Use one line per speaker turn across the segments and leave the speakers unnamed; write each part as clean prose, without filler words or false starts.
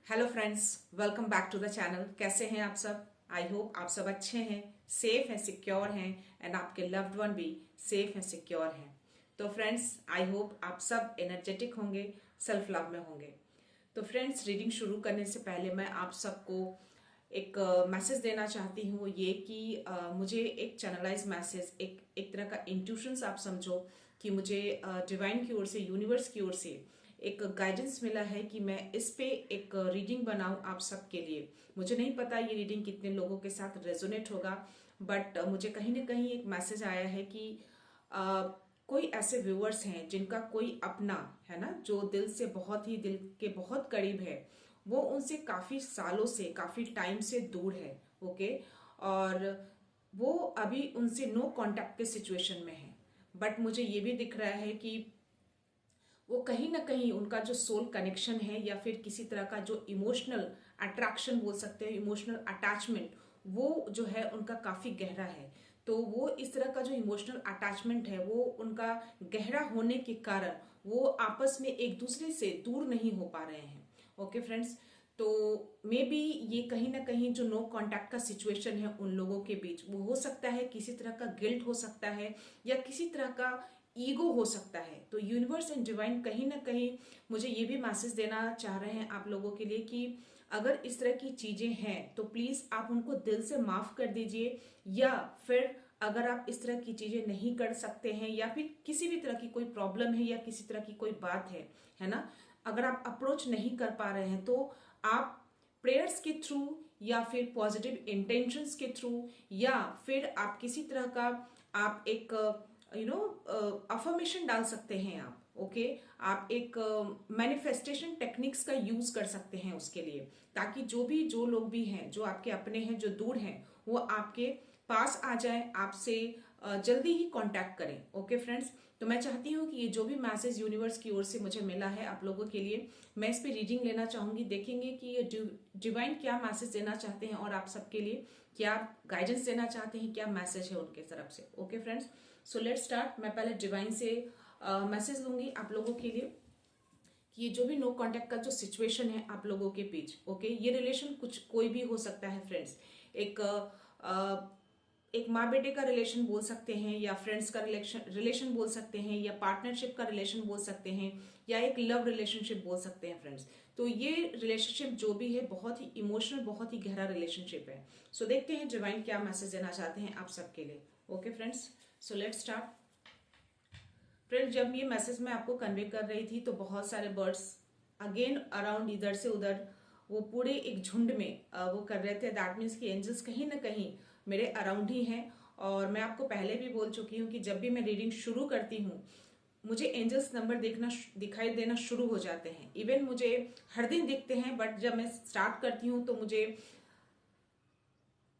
Hello friends, welcome back to the channel. कैसे हैं आप सब? आई होप आप सब अच्छे हैं, सेफ हैं, सिक्योर हैं एंड आपके लव्ड वन भी सेफ हैं, सिक्योर हैं। तो फ्रेंड्स, आई होप आप सब एनर्जेटिक होंगे, सेल्फ लव में होंगे। तो फ्रेंड्स, रीडिंग शुरू करने से पहले मैं आप सबको एक मैसेज देना चाहती हूँ, ये कि मुझे एक चैनलाइज मैसेज, एक तरह का इंट्यूशंस आप समझो कि मुझे डिवाइन की ओर से, यूनिवर्स की ओर से एक गाइडेंस मिला है कि मैं इस पे एक रीडिंग बनाऊं आप सबके लिए। मुझे नहीं पता ये रीडिंग कितने लोगों के साथ रेजोनेट होगा, बट मुझे कहीं ना कहीं एक मैसेज आया है कि कोई ऐसे व्यूअर्स हैं जिनका कोई अपना है ना, जो दिल से बहुत ही, दिल के बहुत करीब है, वो उनसे काफी सालों से, काफी टाइम से दूर है। ओके, और वो अभी उनसे नो कांटेक्ट के सिचुएशन में है। बट मुझे ये भी दिख रहा है कि वो कहीं ना कहीं उनका जो सोल कनेक्शन है या फिर किसी तरह का जो इमोशनल अट्रैक्शन बोल सकते हैं, इमोशनल अटैचमेंट, वो जो है उनका काफी गहरा है। तो वो इस तरह का जो इमोशनल अटैचमेंट है वो उनका गहरा होने के कारण वो आपस में एक दूसरे से दूर नहीं हो पा रहे हैं। ओके फ्रेंड्स, तो मे बी ये कहीं ना कहीं जो नो कांटेक्ट का सिचुएशन है उन लोगों के बीच, वो हो सकता है किसी तरह का गिल्ट हो सकता है या किसी तरह का ईगो हो सकता है। तो यूनिवर्स एंड डिवाइन कहीं ना कहीं मुझे ये भी मैसेज देना चाह रहे हैं आप लोगों के लिए कि अगर इस तरह की चीजें हैं तो प्लीज आप उनको दिल से माफ कर दीजिए, या फिर अगर आप इस तरह की चीजें नहीं कर सकते हैं या फिर किसी भी तरह की कोई प्रॉब्लम है या किसी तरह की कोई बात है ना, अगर आप अप्रोच नहीं कर पा रहे हैं तो आप प्रेयर्स के थ्रू या फिर पॉजिटिव इंटेंशंस के थ्रू या फिर आप किसी तरह का आप एक अफर्मेशन डाल सकते हैं आप। ओके, आप एक मैनिफेस्टेशन टेक्निक्स का यूज कर सकते हैं उसके लिए, ताकि जो लोग भी हैं, जो आपके अपने हैं, जो दूर हैं, वो आपके पास आ जाए, आपसे जल्दी ही कांटेक्ट करें। ओके फ्रेंड्स, तो मैं चाहती हूँ कि ये जो भी मैसेज यूनिवर्स की ओर से मुझे मिला है आप लोगों के लिए, मैं इस पे रीडिंग लेना चाहूंगी। देखेंगे कि ये डिवाइन क्या मैसेज देना चाहते हैं और आप सबके लिए क्या गाइडेंस देना चाहते हैं, क्या मैसेज है उनके तरफ से। Okay friends, so let's start. मैं पहले डिवाइन से मैसेज लूंगी आप लोगों के लिए कि ये जो भी नो कांटेक्ट का जो सिचुएशन है आप लोगों के बीच, ओके, ये रिलेशन कुछ कोई भी हो सकता है फ्रेंड्स। एक एक माँ बेटे का रिलेशन बोल सकते हैं, या फ्रेंड्स का रिलेशन बोल सकते हैं, या पार्टनरशिप का रिलेशन बोल सकते हैं, या एक लव रिलेशनशिप बोल सकते हैं फ्रेंड्स। तो ये रिलेशनशिप जो भी है बहुत ही इमोशनल, बहुत ही गहरा रिलेशनशिप है। सो देखते हैं डिवाइन क्या मैसेज देना चाहते हैं आप सबके लिए। Okay friends, so let's start. Friends, जब ये मैसेज मैं आपको कन्वे कर रही थी तो बहुत सारे बर्ड्स अगेन अराउंड, इधर से उधर, वो पूरे एक झुंड में वो कर रहे थे। दैट मीन्स कि एंजल्स कहीं ना कहीं मेरे अराउंड ही हैं। और मैं आपको पहले भी बोल चुकी हूँ कि जब भी मैं रीडिंग शुरू करती हूँ मुझे एंजल्स नंबर दिखाई देना शुरू हो जाते हैं। इवन मुझे हर दिन दिखते हैं, बट जब मैं स्टार्ट करती हूँ तो मुझे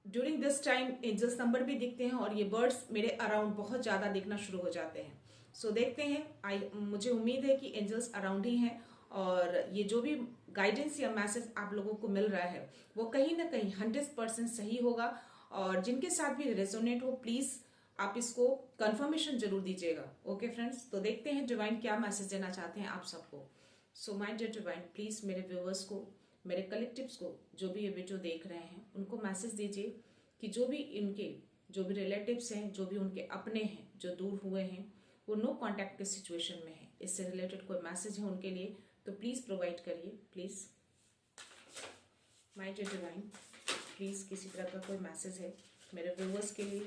during this time angels number भी दिखते हैं और ये बर्ड्स मेरे अराउंड बहुत ज्यादा दिखना शुरू हो जाते हैं। सो देखते हैं, मुझे उम्मीद है कि एंजल्स अराउंड ही हैं और ये जो भी गाइडेंस या मैसेज आप लोगों को मिल रहा है वो कहीं ना कहीं 100% सही होगा। और जिनके साथ भी रेजोनेट हो, प्लीज आप इसको कंफर्मेशन जरूर दीजिएगा। ओके फ्रेंड्स, तो देखते हैं डिवाइन क्या मैसेज देना चाहते हैं आप सबको। So my dear divine, please मेरे व्यूवर्स को, मेरे कलेक्टिव्स को, जो भी ये वीडियो देख रहे हैं उनको मैसेज दीजिए कि जो भी इनके, जो भी रिलेटिव्स हैं, जो भी उनके अपने हैं जो दूर हुए हैं, वो नो कांटेक्ट के सिचुएशन में है, इससे रिलेटेड कोई मैसेज है उनके लिए तो प्लीज प्रोवाइड करिए। Please my dear divine, please किसी तरह का कोई मैसेज है मेरे व्यूवर्स के लिए,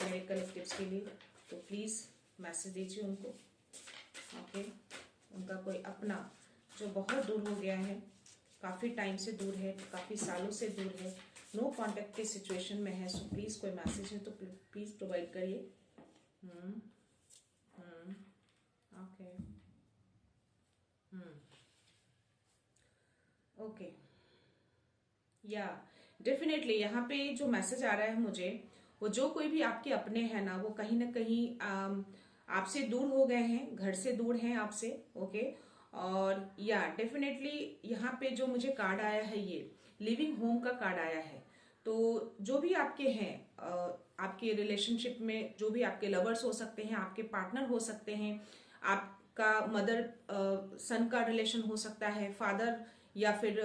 मेरे कलेक्टिव्स के लिए, तो प्लीज मैसेज दीजिए उनको। ओके, उनका कोई अपना जो बहुत दूर हो गया है, काफी टाइम से दूर है, काफी सालों से दूर है, नो कांटेक्ट के सिचुएशन में है, सो प्लीज कोई मैसेज है तो प्लीज प्रोवाइड करिए। ओके, ओके, या डेफिनेटली यहाँ पे जो मैसेज आ रहा है मुझे, वो जो कोई भी आपके अपने हैं ना, वो कहीं ना कहीं आपसे दूर हो गए हैं, घर से दूर हैं आपसे। ओके, और या डेफिनेटली यहाँ पे जो मुझे कार्ड आया है, ये लिविंग होम का कार्ड आया है। तो जो भी आपके हैं, आपके रिलेशनशिप में जो भी आपके लवर्स हो सकते हैं, आपके पार्टनर हो सकते हैं, आपका मदर सन का रिलेशन हो सकता है, फादर या फिर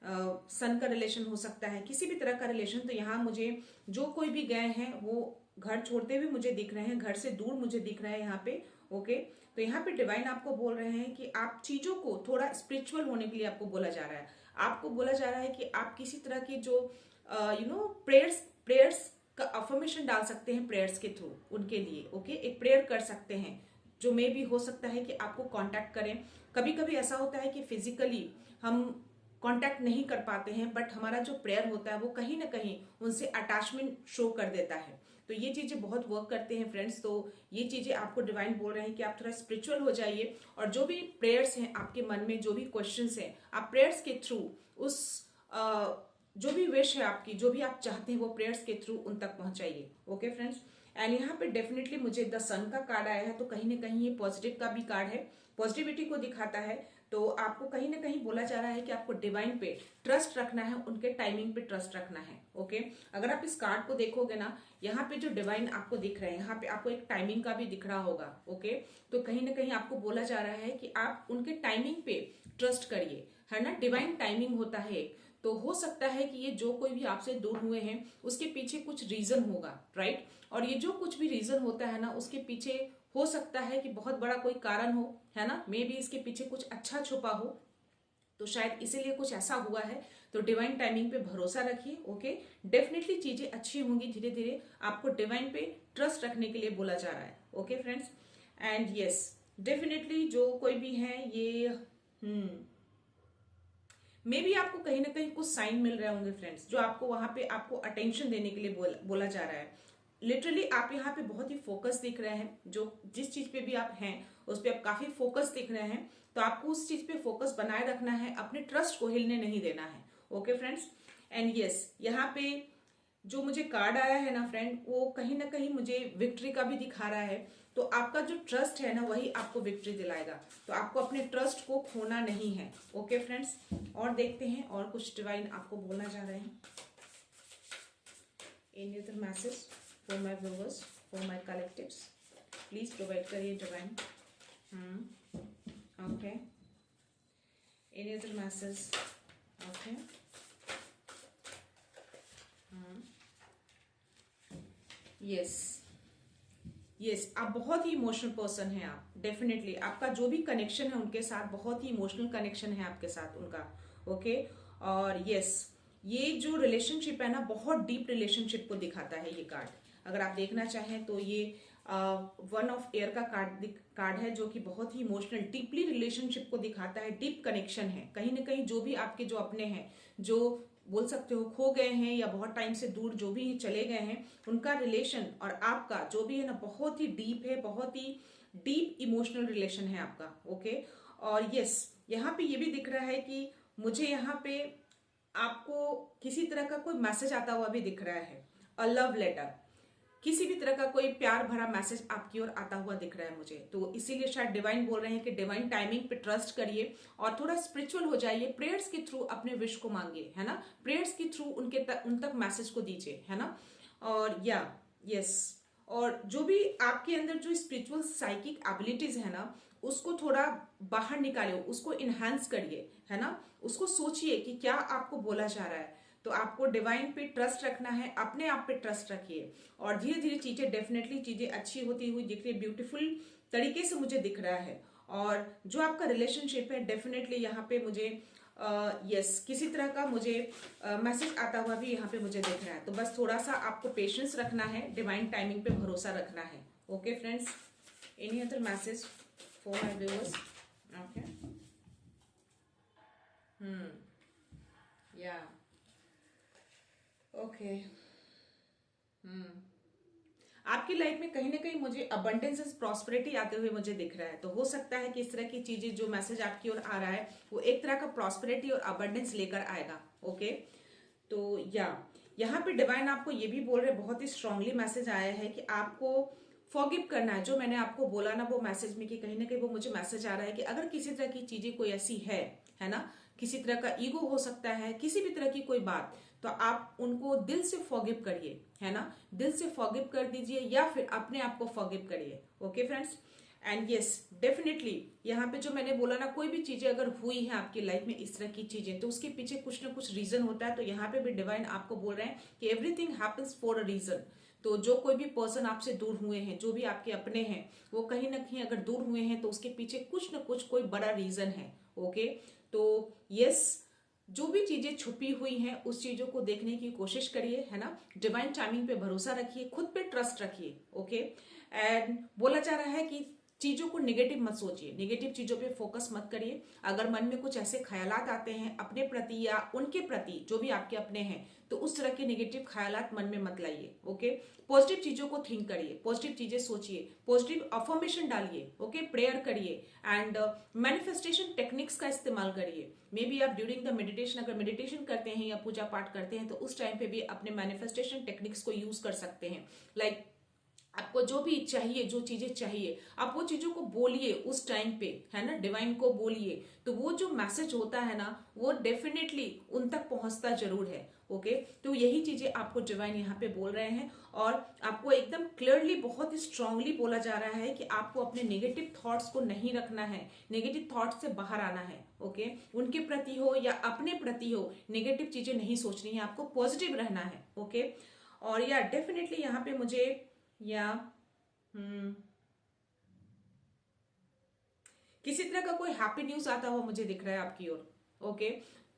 सन का रिलेशन हो सकता है, किसी भी तरह का रिलेशन। तो यहाँ मुझे जो कोई भी गए हैं वो घर छोड़ते हुए मुझे दिख रहे हैं, घर से दूर मुझे दिख रहा है यहाँ पे। ओके, तो यहाँ पे डिवाइन आपको बोल रहे हैं कि आप चीजों को थोड़ा स्पिरिचुअल होने के लिए आपको बोला जा रहा है। आपको बोला जा रहा है कि आप किसी तरह की जो प्रेयर्स प्रेयर्स का अफर्मेशन डाल सकते हैं प्रेयर्स के थ्रू उनके लिए। ओके, एक प्रेयर कर सकते हैं जो मे भी हो सकता है कि आपको कांटेक्ट करें। कभी कभी ऐसा होता है कि फिजिकली हम कांटेक्ट नहीं कर पाते हैं, बट हमारा जो प्रेयर होता है वो कहीं ना कहीं उनसे अटैचमेंट शो कर देता है। तो ये चीजें बहुत वर्क करते हैं फ्रेंड्स। तो ये चीजें आपको डिवाइन बोल रहे हैं कि आप थोड़ा स्पिरिचुअल हो जाइए, और जो भी प्रेयर्स हैं आपके मन में, जो भी क्वेश्चंस हैं, आप प्रेयर्स के थ्रू उस जो भी विश है आपकी, जो भी आप चाहते हैं वो प्रेयर्स के थ्रू उन तक पहुंचाइए। ओके फ्रेंड्स, एंड यहाँ पे डेफिनेटली मुझे द सन का कार्ड आया है, तो कहीं ना कहीं ये पॉजिटिव का भी कार्ड है, पॉजिटिविटी को दिखाता है। तो आपको कहीं ना कहीं बोला जा रहा है कि आपको डिवाइन पे ट्रस्ट रखना है, उनके टाइमिंग पे ट्रस्ट रखना है। ओके, अगर आप इस कार्ड को देखोगे ना, यहाँ पे जो डिवाइन आपको दिख रहे हैं, यहाँ पे आपको एक टाइमिंग का भी दिख रहा होगा। ओके, तो कहीं ना कहीं आपको बोला जा रहा है कि आप उनके टाइमिंग पे ट्रस्ट करिए, है ना। डिवाइन टाइमिंग होता है, तो हो सकता है कि ये जो कोई भी आपसे दूर हुए हैं उसके पीछे कुछ रीजन होगा, राइट। और ये जो कुछ भी रीजन होता है ना, उसके पीछे हो सकता है कि बहुत बड़ा कोई कारण हो, है ना। मे बी इसके पीछे कुछ अच्छा छुपा हो, तो शायद इसीलिए कुछ ऐसा हुआ है। तो डिवाइन टाइमिंग पे भरोसा रखिए। ओके, डेफिनेटली चीजें अच्छी होंगी धीरे धीरे। आपको डिवाइन पे ट्रस्ट रखने के लिए बोला जा रहा है। Okay friends, and yes, definitely जो कोई भी है ये मे बी आपको कहीं ना कहीं कुछ साइन मिल रहे होंगे फ्रेंड्स, जो आपको वहां पे आपको अटेंशन देने के लिए बोला जा रहा है। लिटरली आप यहाँ पे बहुत ही फोकस दिख रहे हैं, जो जिस चीज पे भी आप हैं उस पे आप काफी फोकस दिख रहे हैं। तो आपको उस चीज पे फोकस बनाए रखना है, अपने ट्रस्ट को हिलने नहीं देना है। ओके फ्रेंड्स, एंड यस, यहाँ पे जो मुझे कार्ड आया है ना फ्रेंड, वो कहीं ना कहीं मुझे विक्ट्री का भी दिखा रहा है। तो आपका जो ट्रस्ट है ना, वही आपको विक्ट्री दिलाएगा। तो आपको अपने ट्रस्ट को खोना नहीं है। ओके फ्रेंड्स, और देखते हैं और कुछ डिवाइन आपको बोलना चाह रहे हैं। Any other message for my viewers, for my collectives, please provide करिए divine. Okay, any other message. Okay, yes yes, आप बहुत ही इमोशनल पर्सन हैं। आप डेफिनेटली, आपका जो भी कनेक्शन है उनके साथ बहुत ही इमोशनल कनेक्शन है आपके साथ उनका। ओके, और यस, ये जो रिलेशनशिप है ना, बहुत डीप रिलेशनशिप को दिखाता है ये कार्ड। अगर आप देखना चाहें तो ये 1 ऑफ एयर का कार्ड है, जो कि बहुत ही इमोशनल डीपली रिलेशनशिप को दिखाता है। डीप कनेक्शन है, कहीं ना कहीं जो भी आपके जो अपने हैं, जो बोल सकते हो खो गए हैं या बहुत टाइम से दूर जो भी चले गए हैं, उनका रिलेशन और आपका जो भी है ना, बहुत ही डीप है, बहुत ही डीप इमोशनल रिलेशन है आपका। ओके, और यस, यहाँ पे ये भी दिख रहा है कि मुझे यहाँ पे आपको किसी तरह का कोई मैसेज आता हुआ भी दिख रहा है। अ लव लेटर, किसी भी तरह का कोई प्यार भरा मैसेज आपकी ओर आता हुआ दिख रहा है मुझे। तो इसीलिए शायद डिवाइन बोल रहे हैं कि डिवाइन टाइमिंग पे ट्रस्ट करिए और थोड़ा स्पिरिचुअल हो जाइए। प्रेयर्स के थ्रू अपने विश को मांगिए, है ना। प्रेयर्स के थ्रू उन तक मैसेज को दीजिए, है ना। और यस, और जो भी आपके अंदर जो स्पिरिचुअल साइकिक एबिलिटीज है ना, उसको थोड़ा बाहर निकालिए, उसको इनहेंस करिए, है ना। उसको सोचिए कि क्या आपको बोला जा रहा है। तो आपको डिवाइन पे ट्रस्ट रखना है, अपने आप पे ट्रस्ट रखिए, और धीरे धीरे चीजें, डेफिनेटली चीजें अच्छी होती हुई दिख रही है, ब्यूटीफुल तरीके से मुझे दिख रहा है। और जो आपका रिलेशनशिप है, डेफिनेटली यहाँ पे मुझे यस किसी तरह का मुझे मैसेज आता हुआ भी यहाँ पे मुझे दिख रहा है। तो बस थोड़ा सा आपको पेशेंस रखना है, डिवाइन टाइमिंग पे भरोसा रखना है। Okay friends, any other message for my viewers? Okay, या ओके, आपकी लाइफ में कहीं ना कहीं मुझे अबंडेंस प्रॉस्पेरिटी आते हुए मुझे दिख रहा है। तो हो सकता है कि इस तरह की चीजें, जो मैसेज आपकी ओर आ रहा है, वो एक तरह का प्रॉस्पेरिटी और अबंडेंस लेकर आएगा। ओके, तो यहाँ पे डिवाइन आपको ये भी बोल रहे हैं, बहुत ही स्ट्रांगली मैसेज आया है कि आपको फॉरगिव करना है। जो मैंने आपको बोला ना वो मैसेज में, कि कहीं ना कहीं वो मुझे मैसेज आ रहा है कि अगर किसी तरह की चीजें कोई ऐसी है ना, किसी तरह का ईगो हो सकता है, किसी भी तरह की कोई बात, तो आप उनको दिल से फॉरगिव करिए, है ना। दिल से फॉरगिव कर दीजिए या फिर अपने आप को फॉरगिव करिए। Okay friends, and yes definitely यहाँ पे जो मैंने बोला ना, कोई भी चीजें अगर हुई है आपकी लाइफ में इस तरह की चीजें, तो उसके पीछे कुछ ना कुछ रीजन होता है। तो यहाँ पे भी डिवाइन आपको बोल रहे हैं कि everything happens for a reason. तो जो कोई भी पर्सन आपसे दूर हुए हैं, जो भी आपके अपने हैं, वो कहीं ना कहीं अगर दूर हुए हैं तो उसके पीछे कुछ ना कुछ कोई बड़ा रीजन है। ओके, तो यस, जो भी चीजें छुपी हुई हैं उस चीजों को देखने की कोशिश करिए, है ना। डिवाइन टाइमिंग पे भरोसा रखिए, खुद पे ट्रस्ट रखिए। ओके, एंड बोला जा रहा है कि चीजों को नेगेटिव मत सोचिए, नेगेटिव चीजों पे फोकस मत करिए। अगर मन में कुछ ऐसे ख्यालात आते हैं अपने प्रति या उनके प्रति, जो भी आपके अपने हैं, तो उस तरह के नेगेटिव ख्यालात मन में मत लाइए। ओके, पॉजिटिव चीजों को थिंक करिए, पॉजिटिव चीजें सोचिए, पॉजिटिव अफर्मेशन डालिए। ओके, प्रेयर करिए एंड मैनिफेस्टेशन टेक्निक्स का इस्तेमाल करिए। मे बी आप ड्यूरिंग द मेडिटेशन, अगर मेडिटेशन करते हैं या पूजा पाठ करते हैं, तो उस टाइम पे भी अपने मैनिफेस्टेशन टेक्निक्स को यूज कर सकते हैं। लाइक आपको जो भी चाहिए, जो चीजें चाहिए, आप वो चीजों को बोलिए उस टाइम पे, है ना, डिवाइन को बोलिए, तो वो जो मैसेज होता है ना, वो डेफिनेटली उन तक पहुंचता जरूर है। ओके, तो यही चीजें आपको डिवाइन यहाँ पे बोल रहे हैं, और आपको एकदम क्लियरली, बहुत ही स्ट्रांगली बोला जा रहा है कि आपको अपने नेगेटिव थॉट्स को नहीं रखना है, नेगेटिव थॉट्स से बाहर आना है। ओके, उनके प्रति हो या अपने प्रति हो, नेगेटिव चीजें नहीं सोचनी है, आपको पॉजिटिव रहना है। ओके, और या डेफिनेटली यहाँ पे मुझे या किसी तरह का कोई हैप्पी न्यूज आता हुआ मुझे दिख रहा है आपकी ओर। ओके,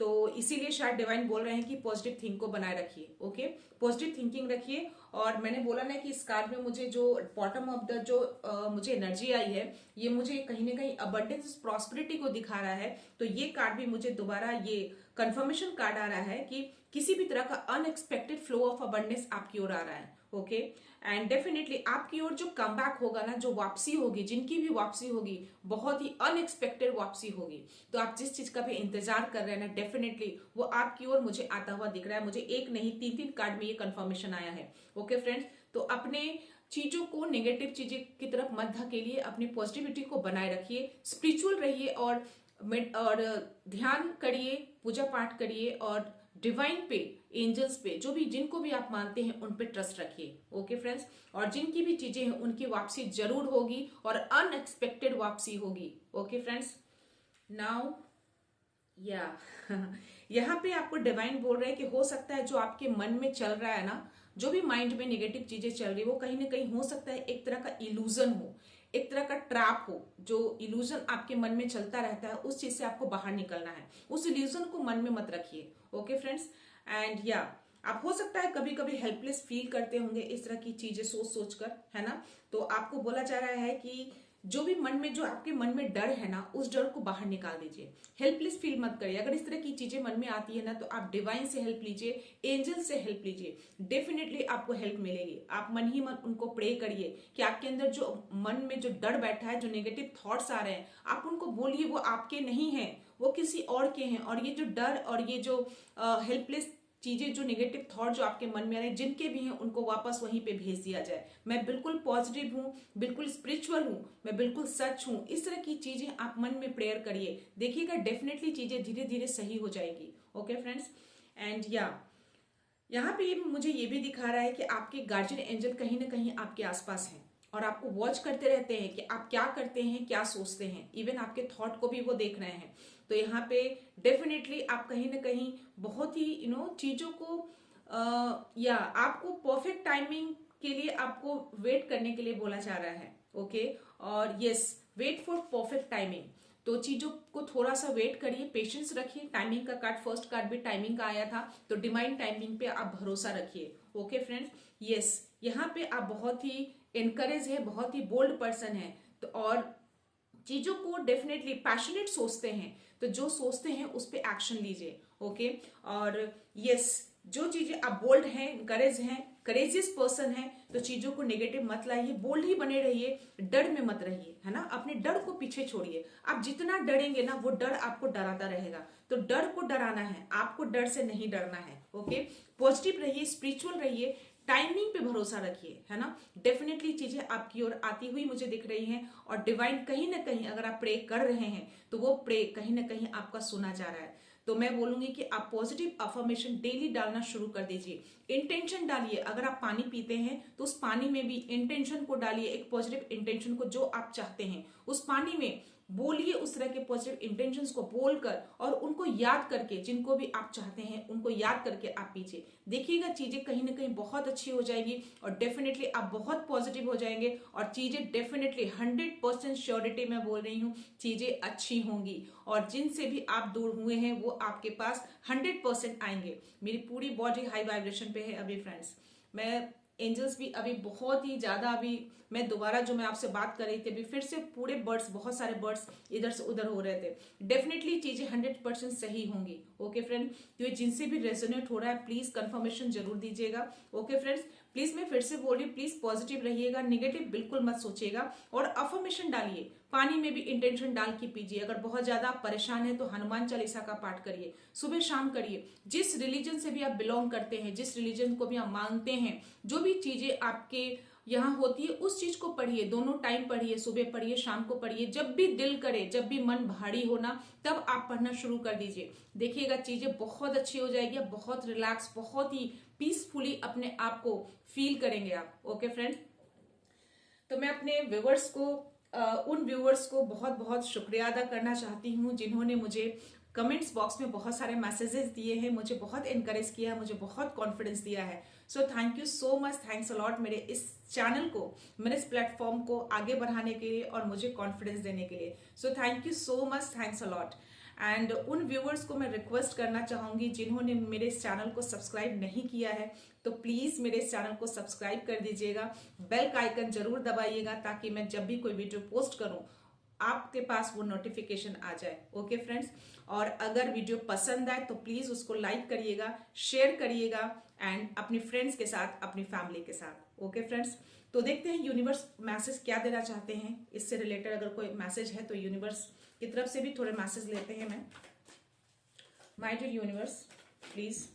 तो इसीलिए शायद डिवाइन बोल रहे हैं कि पॉजिटिव थिंक को बनाए रखिए। ओके, पॉजिटिव थिंकिंग रखिए। और मैंने बोला ना कि इस कार्ड में मुझे जो बॉटम ऑफ द जो मुझे एनर्जी आई है, ये मुझे कहीं ना कहीं अबंडेंस प्रॉस्पेरिटी को दिखा रहा है। तो ये कार्ड भी मुझे दोबारा ये कंफर्मेशन कार्ड आ रहा है कि किसी भी तरह का अनएक्सपेक्टेड फ्लो ऑफ अबंडेंस आपकी ओर आ रहा है। ओके, एंड डेफिनेटली आपकी ओर जो कमबैक होगा ना, जो वापसी होगी, जिनकी भी वापसी होगी, बहुत ही अनएक्सपेक्टेड वापसी होगी। तो आप जिस चीज का भी इंतजार कर रहे हैं ना, डेफिनेटली वो आपकी ओर मुझे आता हुआ दिख रहा है। मुझे एक नहीं, तीन तीन कार्ड में ये कंफर्मेशन आया है। ओके फ्रेंड्स, तो अपने चीजों को, नेगेटिव चीजें की तरफ मत धकेलिए, अपनी पॉजिटिविटी को बनाए रखिए, स्पिरिचुअल रहिए और ध्यान करिए, पूजा पाठ करिए, और डिवाइन पे, एंजल्स पे, जो भी जिनको भी आप मानते हैं उन पे ट्रस्ट रखिए। ओके फ्रेंड्स, और जिनकी भी चीजें हैं उनकी वापसी जरूर होगी, और अनएक्सपेक्टेड वापसी होगी। ओके फ्रेंड्स, नाउ या यहाँ पे आपको डिवाइन बोल रहे हैं कि हो सकता है जो आपके मन में चल रहा है ना, जो भी माइंड में नेगेटिव चीजें चल रही है, वो कहीं ना कहीं हो सकता है एक तरह का इल्यूजन हो, एक तरह का ट्रैप हो। जो इल्यूजन आपके मन में चलता रहता है, उस चीज से आपको बाहर निकलना है। उस इल्यूजन को मन में मत रखिए। ओके फ्रेंड्स, एंड या आप हो सकता है कभी कभी हेल्पलेस फील करते होंगे इस तरह की चीजें सोच सोच कर, है ना। तो आपको बोला जा रहा है कि जो भी मन में, जो आपके मन में डर है ना, उस डर को बाहर निकाल दीजिए। हेल्पलेस फील मत करिए। अगर इस तरह की चीजें मन में आती है ना, तो आप डिवाइन से हेल्प लीजिए, एंजल से हेल्प लीजिए, डेफिनेटली आपको हेल्प मिलेगी। आप मन ही मन उनको प्रे करिए कि आपके अंदर जो मन में जो डर बैठा है, जो नेगेटिव थॉट्स आ रहे हैं, आप उनको बोलिए वो आपके नहीं है, वो किसी और के हैं। और ये जो डर और ये जो हेल्पलेस चीजें, जो नेगेटिव थॉट जो आपके मन में आ रहे हैं, जिनके भी हैं, उनको वापस वहीं पे भेज दिया जाए। मैं बिल्कुल पॉजिटिव हूँ, बिल्कुल स्पिरिचुअल हूँ, मैं बिल्कुल सच हूँ, इस तरह की चीजें आप मन में प्रेयर करिए। देखिएगा डेफिनेटली चीजें धीरे धीरे सही हो जाएगी। ओके फ्रेंड्स, एंड या यहाँ पे मुझे ये भी दिखा रहा है कि आपके गार्जियन एंजल कहीं ना कहीं आपके आसपास हैं, और आपको वॉच करते रहते हैं कि आप क्या करते हैं, क्या सोचते हैं। इवन आपके थॉट को भी वो देख रहे हैं। तो यहाँ पे डेफिनेटली आप कहीं ना कहीं बहुत ही चीजों को या आपको परफेक्ट टाइमिंग के लिए आपको वेट करने के लिए बोला जा रहा है। ओके, और yes, wait for perfect timing. तो चीजों को थोड़ा सा वेट करिए, पेशेंस रखिए। टाइमिंग का कार्ड, फर्स्ट कार्ड भी टाइमिंग का आया था, तो डिवाइन टाइमिंग पे आप भरोसा रखिए। ओके फ्रेंड्स, यस, यहाँ पे आप बहुत ही एनकरेज है, बहुत ही बोल्ड पर्सन है। तो और चीजों को डेफिनेटली पैशनेट सोचते हैं, तो जो सोचते हैं उस पर एक्शन लीजिए। ओके, और यस, जो चीजें आप बोल्ड हैं, करेजियस पर्सन है, तो चीजों को नेगेटिव मत लाइए, बोल्ड ही बने रहिए, डर में मत रहिए, है ना। अपने डर को पीछे छोड़िए। आप जितना डरेंगे ना, वो डर आपको डराता रहेगा। तो डर को डराना है, आपको डर से नहीं डरना है। ओके, पॉजिटिव रहिए, स्पिरिचुअल रहिए, टाइमिंग पे भरोसा रखिए, है ना। डेफिनेटली चीजें आपकी ओर आती हुई मुझे दिख रही हैं, और डिवाइन कहीं ना कहीं, अगर आप प्रे कर रहे हैं, तो वो प्रे कहीं ना कहीं आपका सुना जा रहा है। तो मैं बोलूंगी कि आप पॉजिटिव अफर्मेशन डेली डालना शुरू कर दीजिए। इंटेंशन डालिए, अगर आप पानी पीते हैं तो उस पानी में भी इंटेंशन को डालिए, एक पॉजिटिव इंटेंशन को, जो आप चाहते हैं उस पानी में बोलिए, उस तरह के पॉजिटिव इंटेंशंस को बोलकर और उनको याद करके, जिनको भी आप चाहते हैं उनको याद करके आप पीजिए। देखिएगा चीजें कहीं ना कहीं बहुत अच्छी हो जाएगी और डेफिनेटली आप बहुत पॉजिटिव हो जाएंगे और चीजें डेफिनेटली 100% श्योरिटी में बोल रही हूँ, चीजें अच्छी होंगी और जिनसे भी आप दूर हुए हैं वो आपके पास 100% आएंगे। मेरी पूरी बॉडी हाई वाइब्रेशन पे है अभी फ्रेंड्स। मैं एंजल्स भी अभी बहुत ही ज्यादा, अभी मैं दोबारा जो मैं आपसे बात कर रही थी अभी फिर से पूरे बर्ड्स, बहुत सारे बर्ड्स इधर से उधर हो रहे थे। डेफिनेटली चीजें 100% सही होंगी। ओके फ्रेंड, तो ये जिनसे भी रेजोनेट हो रहा है प्लीज कंफर्मेशन जरूर दीजिएगा। ओके फ्रेंड्स, प्लीज मैं फिर से बोल रही हूँ, प्लीज पॉजिटिव रहिएगा, निगेटिव बिल्कुल मत सोचिएगा और अफर्मेशन डालिए। पानी में भी इंटेंशन डाल के पीजिए। अगर बहुत ज्यादा आप परेशान हैं तो हनुमान चालीसा का पाठ करिए, सुबह शाम करिए। जिस रिलीजन से भी आप बिलोंग करते हैं, जिस रिलीजन को भी आप मानते हैं, जो भी चीजें आपके यहाँ होती है उस चीज को पढ़िए, दोनों टाइम पढ़िए, सुबह पढ़िए, शाम को पढ़िए। जब भी दिल करे, जब भी मन भारी हो ना, तब आप पढ़ना शुरू कर दीजिए। देखिएगा चीजें बहुत अच्छी हो जाएगी, बहुत रिलैक्स, बहुत ही पीसफुली अपने आप को फील करेंगे आप। ओके फ्रेंड, तो मैं अपने व्यूवर्स को, उन व्यूवर्स को बहुत बहुत शुक्रिया अदा करना चाहती हूँ जिन्होंने मुझे कमेंट्स बॉक्स में बहुत सारे मैसेजेस दिए हैं, मुझे बहुत इनकरेज किया है, मुझे बहुत कॉन्फिडेंस दिया है। So thank you so much, thanks a lot मेरे इस चैनल को, मेरे इस प्लेटफॉर्म को आगे बढ़ाने के लिए और मुझे कॉन्फिडेंस देने के लिए। So thank you so much, thanks a lot. And उन व्यूवर्स को मैं रिक्वेस्ट करना चाहूंगी जिन्होंने मेरे इस चैनल को सब्सक्राइब नहीं किया है, तो प्लीज मेरे इस चैनल को सब्सक्राइब कर दीजिएगा, बेल का आइकन जरूर दबाइएगा ताकि मैं जब भी कोई वीडियो पोस्ट करूं आपके पास वो नोटिफिकेशन आ जाए। ओके फ्रेंड्स, और अगर वीडियो पसंद आए तो प्लीज उसको लाइक करिएगा, शेयर करिएगा एंड अपनी फ्रेंड्स के साथ, अपनी फैमिली के साथ। ओके फ्रेंड्स, तो देखते हैं यूनिवर्स मैसेज क्या देना चाहते हैं इससे रिलेटेड। अगर कोई मैसेज है तो यूनिवर्स की तरफ से भी थोड़े मैसेज लेते हैं मैं। माय डियर यूनिवर्स, प्लीज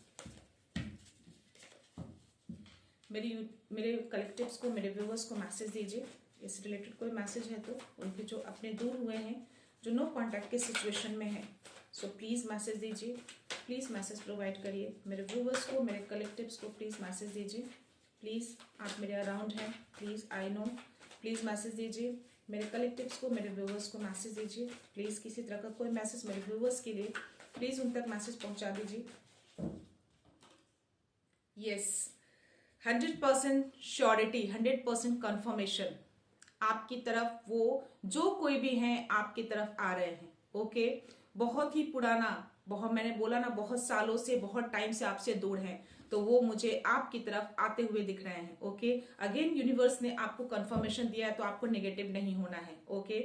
मेरे कलेक्टिव्स को, मेरे व्यूवर्स को मैसेज दीजिए। इससे रिलेटेड कोई मैसेज है तो उनके जो अपने दूर हुए हैं, जो नो कॉन्टैक्ट के सिचुएशन में है, सो प्लीज मैसेज दीजिए, प्लीज मैसेज प्रोवाइड करिए। मेरे व्यूवर्स को, मेरे कलेक्टिव्स को प्लीज मैसेज दीजिए। प्लीज आप मेरे अराउंड हैं, please I know, please message दीजिए। मेरे कलेक्टिव्स को, मेरे व्यूवर्स को मैसेज दीजिए। प्लीज किसी तरह का कोई मैसेज मेरे व्यूवर्स के लिए, प्लीज उन तक मैसेज पहुंचा दीजिए। यस, 100% श्योरिटी, 100% कंफर्मेशन आपकी तरफ, वो जो कोई भी हैं आपकी तरफ आ रहे हैं। ओके, बहुत ही पुराना, बहुत, मैंने बोला ना, बहुत सालों से, बहुत टाइम से आपसे दूर हैं, तो वो मुझे आपकी तरफ आते हुए दिख रहे हैं। ओके, अगेन यूनिवर्स ने आपको कंफर्मेशन दिया है तो आपको नेगेटिव नहीं होना है। Okay,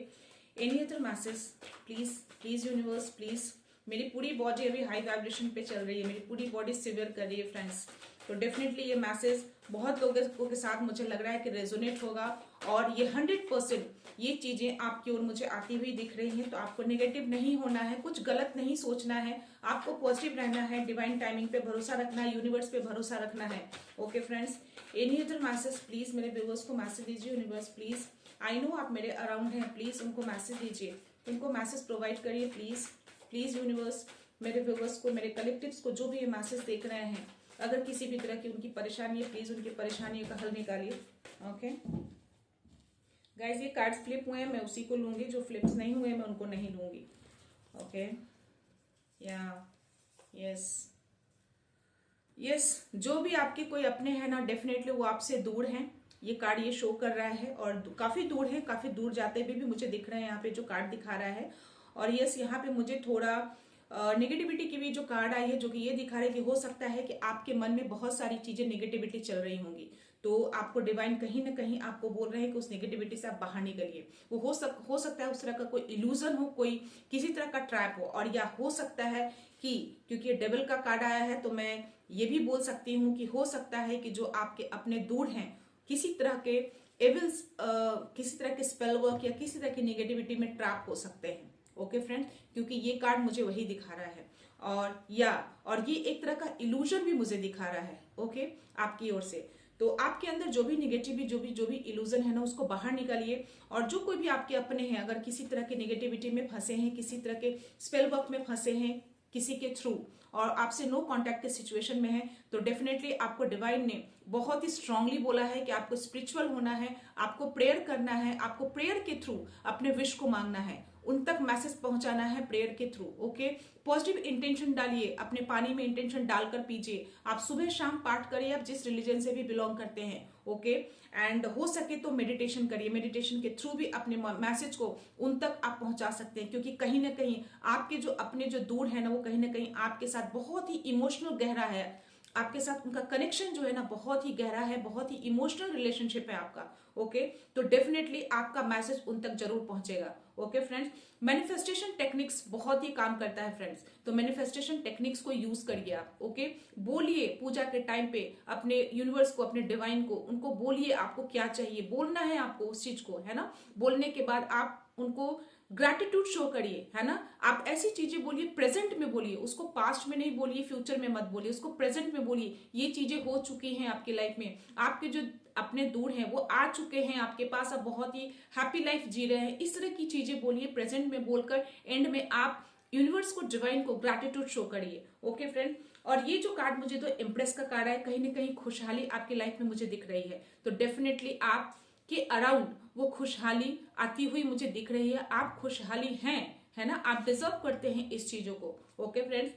any other message please, please universe please. मेरी पूरी बॉडी अभी हाई वाइब्रेशन पे चल रही है, मेरी पूरी बॉडी सिवियर कर रही है फ्रेंड्स, तो डेफिनेटली ये मैसेज बहुत लोगों के साथ मुझे लग रहा है कि रेजोनेट होगा और ये 100% ये चीजें आपकी ओर मुझे आती हुई दिख रही हैं। तो आपको नेगेटिव नहीं होना है, कुछ गलत नहीं सोचना है, आपको पॉजिटिव रहना है, डिवाइन टाइमिंग पे भरोसा रखना है, यूनिवर्स पे भरोसा रखना है। Okay friends, any other message please मेरे व्यूवर्स को मैसेज दीजिए। यूनिवर्स प्लीज, आई नो आप मेरे अराउंड हैं, प्लीज उनको मैसेज दीजिए, उनको मैसेज प्रोवाइड करिए प्लीज, प्लीज यूनिवर्स। मेरे व्यूवर्स को, मेरे कलेक्टिव्स को, जो भी ये मैसेज देख रहे हैं, अगर किसी भी तरह की उनकी परेशानी है, प्लीज उनकी परेशानियों का हल निकालिए। ओके गाइज, ये कार्ड्स फ्लिप हुए हैं, मैं उसी को लूंगी, जो फ्लिप्स नहीं हुए मैं उनको नहीं लूंगी। ओके, या यस यस, जो भी आपके कोई अपने हैं ना, डेफिनेटली वो आपसे दूर हैं, ये कार्ड ये शो कर रहा है, और काफी दूर है, काफी दूर जाते हुए भी मुझे दिख रहे हैं यहाँ पे जो कार्ड दिखा रहा है। और यस, यहाँ पे मुझे थोड़ा नेगेटिविटी की भी जो कार्ड आई है, जो कि ये दिखा रहा है कि हो सकता है कि आपके मन में बहुत सारी चीजें नेगेटिविटी चल रही होंगी, तो आपको डिवाइन कहीं ना कहीं आपको बोल रहे हैं कि उस नेगेटिविटी से आप बाहर निकलिए। वो हो सकता है उस तरह का कोई इल्यूजन हो, कोई किसी तरह का ट्रैप हो, और या हो सकता है कि क्योंकि ये डेविल का कार्ड आया है तो मैं ये भी बोल सकती हूँ कि हो सकता है कि जो आपके अपने दूर हैं, किसी तरह के एविल्स, किसी तरह के स्पेल वर्क या किसी तरह की नेगेटिविटी में ट्रैप हो सकते हैं। ओके फ्रेंड, क्योंकि ये कार्ड मुझे वही दिखा रहा है, और ये एक तरह का इल्यूजन भी मुझे दिखा रहा है। ओके, आपकी ओर से, तो आपके अंदर जो भी निगेटिविटी, जो भी इल्यूजन है ना, उसको बाहर निकालिए। और जो कोई भी आपके अपने हैं, अगर किसी तरह के नेगेटिविटी में फंसे हैं, किसी तरह के स्पेल वर्क में फंसे हैं, किसी के थ्रू और आपसे नो कांटेक्ट के सिचुएशन में है, तो डेफिनेटली आपको डिवाइन ने बहुत ही स्ट्रांगली बोला है कि आपको स्पिरिचुअल होना है, आपको प्रेयर करना है, आपको प्रेयर के थ्रू अपने विश को मांगना है, उन तक मैसेज पहुंचाना है प्रेयर के थ्रू। ओके, पॉजिटिव इंटेंशन डालिए, अपने पानी में इंटेंशन डालकर पीजिए। आप सुबह शाम पाठ करिए, आप जिस रिलीजन से भी बिलोंग करते हैं। ओके, एंड हो सके तो मेडिटेशन करिए, मेडिटेशन के थ्रू भी अपने मैसेज को उन तक आप पहुंचा सकते हैं, क्योंकि कहीं ना कहीं आपके जो अपने जो दूर है ना, वो कहीं ना कहीं आपके साथ बहुत ही इमोशनल गहरा है, आपके साथ उनका कनेक्शन जो है ना बहुत ही गहरा है, बहुत ही इमोशनल रिलेशनशिप है आपका। ओके, तो डेफिनेटली आपका मैसेज उन तक जरूर पहुंचेगा। ओके फ्रेंड्स, मैनिफेस्टेशन टेक्निक्स बहुत ही काम करता है फ्रेंड्स, तो मैनिफेस्टेशन टेक्निक्स को यूज करिए आप। ओके, बोलिए पूजा के टाइम पे अपने यूनिवर्स को, अपने डिवाइन को, उनको बोलिए आपको क्या चाहिए, बोलना है आपको उस चीज को, है ना। बोलने के बाद आप उनको ग्रैटिट्यूड शो करिए, है ना। आप ऐसी चीजें बोलिए, प्रेजेंट में बोलिए, उसको पास्ट में नहीं बोलिए, फ्यूचर में मत बोलिए, उसको प्रेजेंट में बोलिए। ये चीजें हो चुकी हैं आपकी लाइफ में, आपके जो अपने दूर हैं वो आ चुके हैं आपके पास, आप बहुत ही हैप्पी लाइफ जी रहे हैं। इस तरह की चीजें बोलिए प्रेजेंट में बोलकर एंड में आप यूनिवर्स को, डिवाइन को ग्रैटिट्यूड शो करिए। ओके फ्रेंड, और ये जो कार्ड मुझे तो इम्प्रेस का कार्ड है, कहीं ना कहीं खुशहाली आपकी लाइफ में मुझे दिख रही है, तो डेफिनेटली आप के अराउंड वो खुशहाली आती हुई मुझे दिख रही है। आप खुशहाली हैं, है ना, आप डिजर्व करते हैं इस चीजों को। ओके फ्रेंड्स,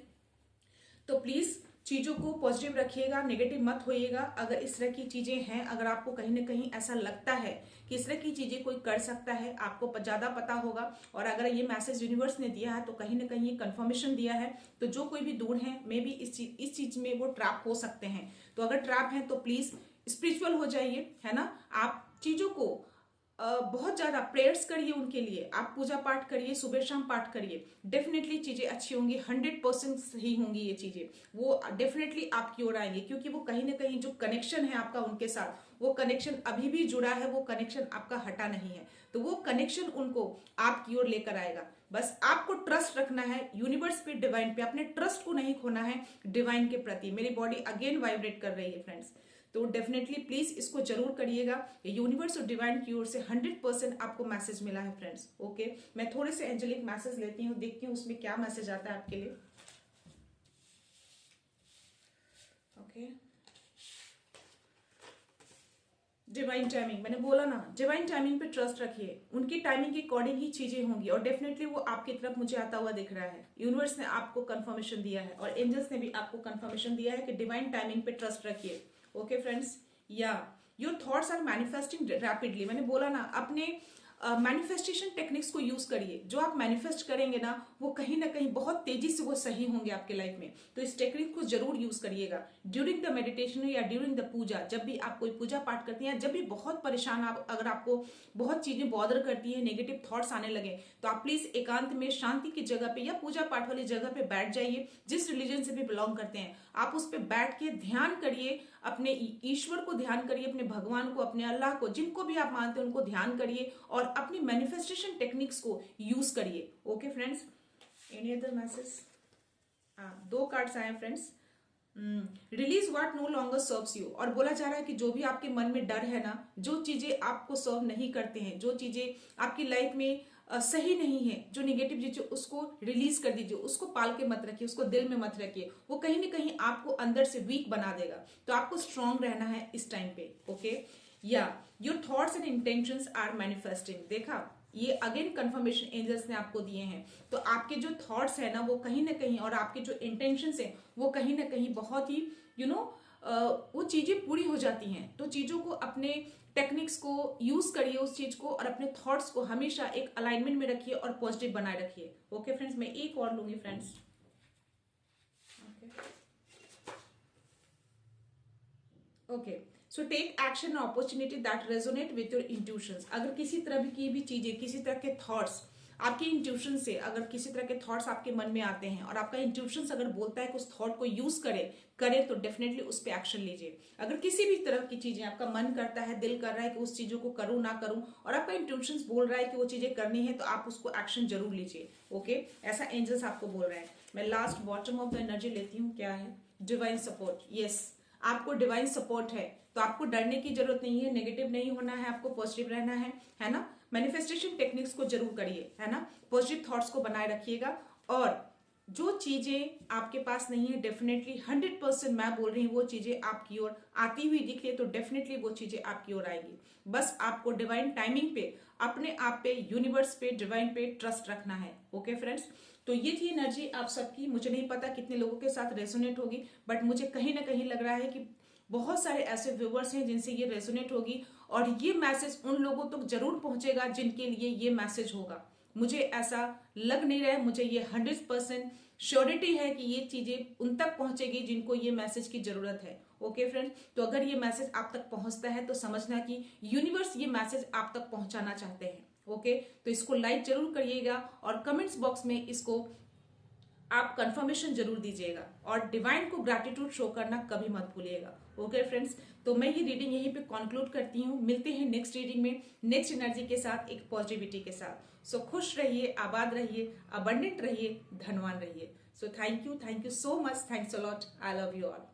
तो प्लीज चीजों को पॉजिटिव रखिएगा, नेगेटिव मत होइएगा। अगर इस तरह की चीजें हैं, अगर आपको कहीं ना कहीं ऐसा लगता है कि इस तरह की चीजें कोई कर सकता है, आपको ज्यादा पता होगा, और अगर ये मैसेज यूनिवर्स ने दिया है तो कहीं ना कहीं ये कंफर्मेशन दिया है, तो जो कोई भी दूर है मे भी इस चीज में वो ट्रैप हो सकते हैं। तो अगर ट्रैप है तो प्लीज स्पिरिचुअल हो जाइए, है ना। आप चीजों को बहुत ज्यादा प्रेयर्स करिए उनके लिए, आप पूजा पाठ करिए, सुबह शाम पाठ करिए, डेफिनेटली चीजें अच्छी होंगी, 100% सही होंगी ये चीजें, वो डेफिनेटली आपकी ओर आएंगे, क्योंकि वो कहीं ना कहीं जो कनेक्शन है आपका उनके साथ, वो कनेक्शन अभी भी जुड़ा है, वो कनेक्शन आपका हटा नहीं है, तो वो कनेक्शन उनको आपकी ओर लेकर आएगा। बस आपको ट्रस्ट रखना है यूनिवर्स पे, डिवाइन पे, अपने ट्रस्ट को नहीं खोना है डिवाइन के प्रति। मेरी बॉडी अगेन वाइब्रेट कर रही है फ्रेंड्स, तो डेफिनेटली प्लीज इसको जरूर करिएगा। यूनिवर्स और डिवाइन की ओर से 100% आपको मैसेज मिला है फ्रेंड्स। ओके, मैं थोड़े से एंजेलिक मैसेज लेती हूँ, देखती हूँ उसमें क्या मैसेज आता है आपके लिए। ओके, डिवाइन टाइमिंग, मैंने बोला ना, डिवाइन टाइमिंग पे ट्रस्ट रखिए, उनकी टाइमिंग के अकॉर्डिंग ही चीजें होंगी, और डेफिनेटली वो आपकी तरफ मुझे आता हुआ दिख रहा है। यूनिवर्स ने आपको कंफर्मेशन दिया है और एंजल्स ने भी आपको कंफर्मेशन दिया है कि डिवाइन टाइमिंग पे ट्रस्ट रखिए। ओके फ्रेंड्स, या your thoughts are manifesting rapidly, मैंने बोला ना, अपने मैनिफेस्टेशन टेक्निक्स को यूज करिए। जो आप मैनिफेस्ट करेंगे ना, वो कहीं ना कहीं बहुत तेजी से वो सही होंगे आपके लाइफ में, तो इस टेक्निक को जरूर यूज करिएगा ड्यूरिंग द मेडिटेशन या ड्यूरिंग द पूजा। जब भी आप कोई पूजा पाठ करती हैं, जब भी बहुत परेशान आप, अगर आपको बहुत चीजें बॉदर करती है, नेगेटिव थॉट्स आने लगे, तो आप प्लीज एकांत में शांति की जगह पे या पूजा पाठ वाली जगह पे बैठ जाइए। जिस रिलीजन से भी बिलोंग करते हैं, आप उस पर बैठ के ध्यान करिए, अपने ईश्वर को ध्यान करिए, अपने भगवान को, अपने अल्लाह को, जिनको भी आप मानते हैं उनको ध्यान करिए, और अपनी मैनिफेस्टेशन टेक्निक्स को यूज करिए। Okay friends, any other message? दो कार्ड्स आए friends. Release what no longer serves you, और बोला जा रहा है कि जो भी आपके मन में डर है ना, जो चीजें आपको सर्व नहीं करते हैं, जो चीजें आपकी लाइफ में सही नहीं है, जो निगेटिव चीजें, उसको रिलीज कर दीजिए, उसको पाल के मत रखिए, उसको दिल में मत रखिए, वो कहीं ना कहीं आपको अंदर से वीक बना देगा। तो आपको स्ट्रांग रहना है इस टाइम पे। ओके, या your thoughts and intentions are manifesting, देखा ये अगेन कंफर्मेशन एंजल्स ने आपको दिए हैं। तो आपके जो थॉट्स है ना, वो कहीं ना कहीं, और आपके जो इंटेंशंस है वो कहीं ना कहीं बहुत ही वो चीजें पूरी हो जाती हैं। तो चीजों को, अपने टेक्निक्स को यूज करिए उस चीज को, और अपने थॉट्स को हमेशा एक अलाइनमेंट में रखिए और पॉजिटिव बनाए रखिए। ओके फ्रेंड्स, मैं एक और लूंगी friends. Okay, so take action opportunity that resonate with your intuitions. अगर किसी तरह की भी चीजें, किसी तरह के थॉट्स आपके इंट्यूशन से, अगर किसी तरह के थॉट्स आपके मन में आते हैं और आपका इंट्यूशन अगर बोलता है कि उस थॉट को यूज करे तो डेफिनेटली उस पर एक्शन लीजिए। अगर किसी भी तरह की चीजें आपका मन करता है, दिल कर रहा है कि उस चीजों को करूं ना करूं, और आपका इंट्यूशन बोल रहा है कि वो चीजें करनी है, तो आप उसको एक्शन जरूर लीजिए। ओके, ऐसा एंजल्स आपको बोल रहे हैं। मैं last bottom of the energy लेती हूँ, क्या है? Divine support. यस, आपको डिवाइन सपोर्ट है, तो आपको डरने की जरूरत नहीं है, नेगेटिव नहीं होना है, आपको पॉजिटिव रहना है ना। मैनिफेस्टेशन टेक्निक्स को जरूर करिए, है ना, पॉजिटिव थॉट्स को बनाए रखिएगा, और जो चीजें आपके पास नहीं है, डेफिनेटली 100% मैं बोल रही हूँ, वो चीजें आपकी ओर आती हुई दिख रही है तो डेफिनेटली वो चीजें आपकी ओर आएगी। बस आपको डिवाइन टाइमिंग पे, अपने आप पे, यूनिवर्स पे, डिवाइन पे ट्रस्ट रखना है। ओके फ्रेंड्स, तो ये थी एनर्जी आप सबकी। मुझे नहीं पता कितने लोगों के साथ रेजोनेट होगी, बट मुझे कहीं ना कहीं लग रहा है कि बहुत सारे ऐसे व्यूवर्स हैं जिनसे ये रेजोनेट होगी, और ये मैसेज उन लोगों तक जरूर पहुंचेगा जिनके लिए ये मैसेज होगा। मुझे ऐसा लग नहीं रहा है, मुझे ये 100% श्योरिटी है कि ये चीजें उन तक पहुंचेगी जिनको ये मैसेज की जरूरत है। ओके फ्रेंड्स, तो अगर ये मैसेज आप तक पहुंचता है तो समझना कि यूनिवर्स ये मैसेज आप तक पहुंचाना चाहते हैं। ओके, तो इसको लाइक जरूर करिएगा और कमेंट्स बॉक्स में इसको आप कंफर्मेशन जरूर दीजिएगा, और डिवाइन को ग्रैटिट्यूड शो करना कभी मत भूलिएगा। ओके फ्रेंड्स, तो मैं ये रीडिंग यहीं पे कंक्लूड करती हूँ। मिलते हैं नेक्स्ट रीडिंग में, नेक्स्ट एनर्जी के साथ, एक पॉजिटिविटी के साथ। सो खुश रहिए, आबाद रहिए, अबंडेंट रहिए, धनवान रहिए। So thank you so much, thanks a lot, I love you all.